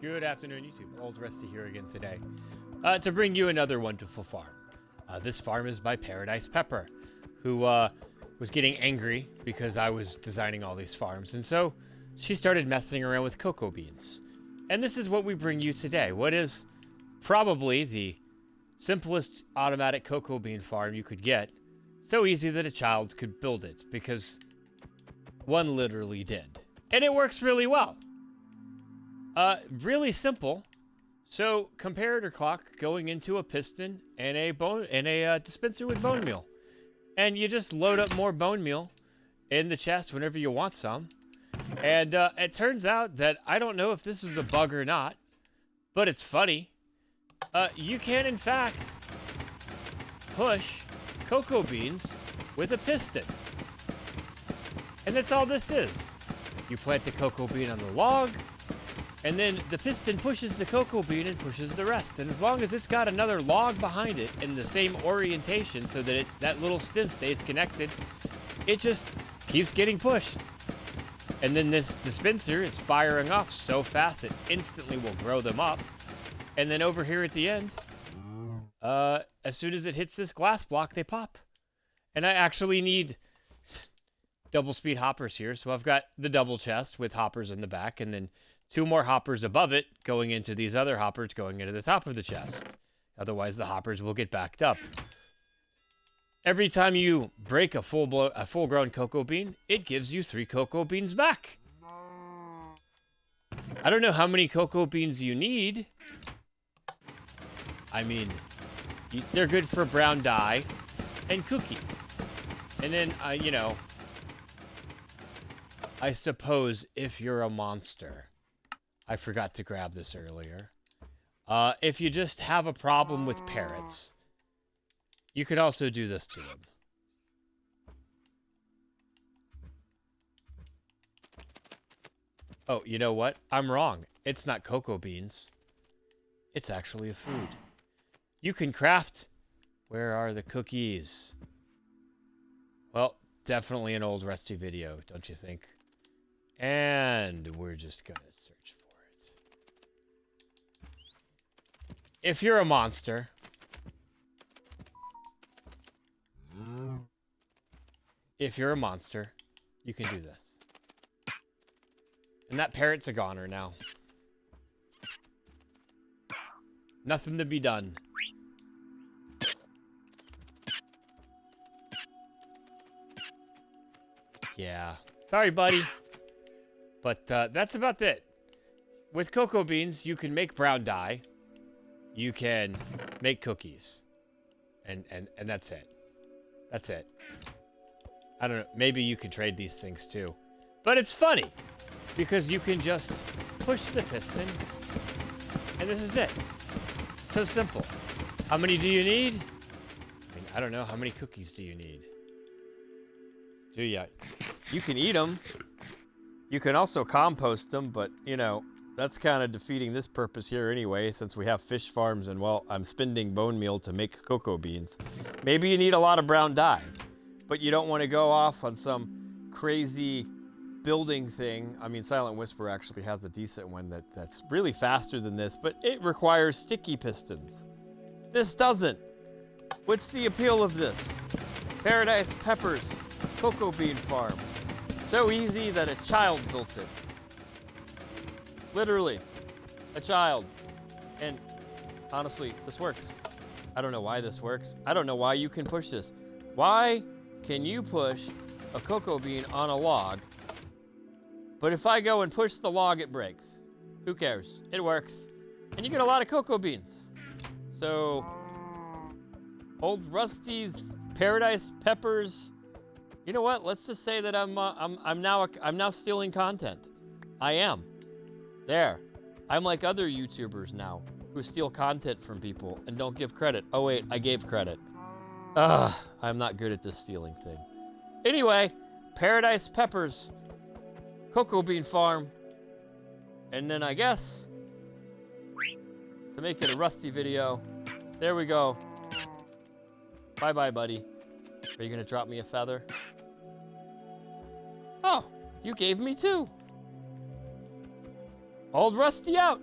Good afternoon, YouTube. Old Rusty here again today to bring you another wonderful farm. This farm is by ParadisePepper, who was getting angry because I was designing all these farms, and so she started messing around with cocoa beans. And this is what we bring you today. What is probably the simplest automatic cocoa bean farm you could get. So easy that a child could build it, because one literally did. And it works really well. Really simple. So, comparator clock going into a piston and a dispenser with bone meal. And you just load up more bone meal in the chest whenever you want some. And it turns out that, I don't know if this is a bug or not, but it's funny. You can, in fact, push cocoa beans with a piston. And that's all this is. You plant the cocoa bean on the log, and then the piston pushes the cocoa bean and pushes the rest. And as long as it's got another log behind it in the same orientation so that that little stem stays connected, it just keeps getting pushed. And then this dispenser is firing off so fast it instantly will grow them up. And then over here at the end, as soon as it hits this glass block, they pop. And I actually need double speed hoppers here. So I've got the double chest with hoppers in the back, and then 2 more hoppers above it going into these other hoppers going into the top of the chest. Otherwise, the hoppers will get backed up. Every time you break a full-grown cocoa bean, it gives you 3 cocoa beans back. I don't know how many cocoa beans you need. I mean, they're good for brown dye and cookies. And then, you know, I suppose if you're a monster, I forgot to grab this earlier. If you just have a problem with parrots, you could also do this to them. Oh, you know what? I'm wrong. It's not cocoa beans. It's actually a food. You can craft... Where are the cookies? Well, definitely an old rusty video, don't you think? And we're just gonna search for it. If you're a monster... If you're a monster, you can do this. And that parrot's a goner now. Nothing to be done. Yeah. Sorry, buddy. But that's about it. With cocoa beans, you can make brown dye. You can make cookies. And that's it. That's it. I don't know. Maybe you can trade these things too. But it's funny. Because you can just push the piston. And this is it. So simple. How many do you need? I mean, I don't know. How many cookies do you need? Do ya? You can eat them. You can also compost them, but, you know, that's kind of defeating this purpose here anyway, since we have fish farms and, well, I'm spending bone meal to make cocoa beans. Maybe you need a lot of brown dye, but you don't want to go off on some crazy building thing. I mean, Silent Whisper actually has a decent one that's really faster than this, but it requires sticky pistons. This doesn't. What's the appeal of this? ParadisePepper's cocoa bean farm. So easy that a child built it. Literally, a child. And honestly, this works. I don't know why this works. I don't know why you can push this. Why can you push a cocoa bean on a log, but if I go and push the log, it breaks? Who cares? It works. And you get a lot of cocoa beans. So, old Rusty's ParadisePepper's. You know what? Let's just say that I'm now stealing content. I am. There. I'm like other YouTubers now who steal content from people and don't give credit. Oh wait, I gave credit. I'm not good at this stealing thing. Anyway, ParadisePepper's cocoa bean farm. And then I guess to make it a Rusty video. There we go. Bye-bye, buddy. Are you gonna drop me a feather? Oh, you gave me 2. Old Rusty out.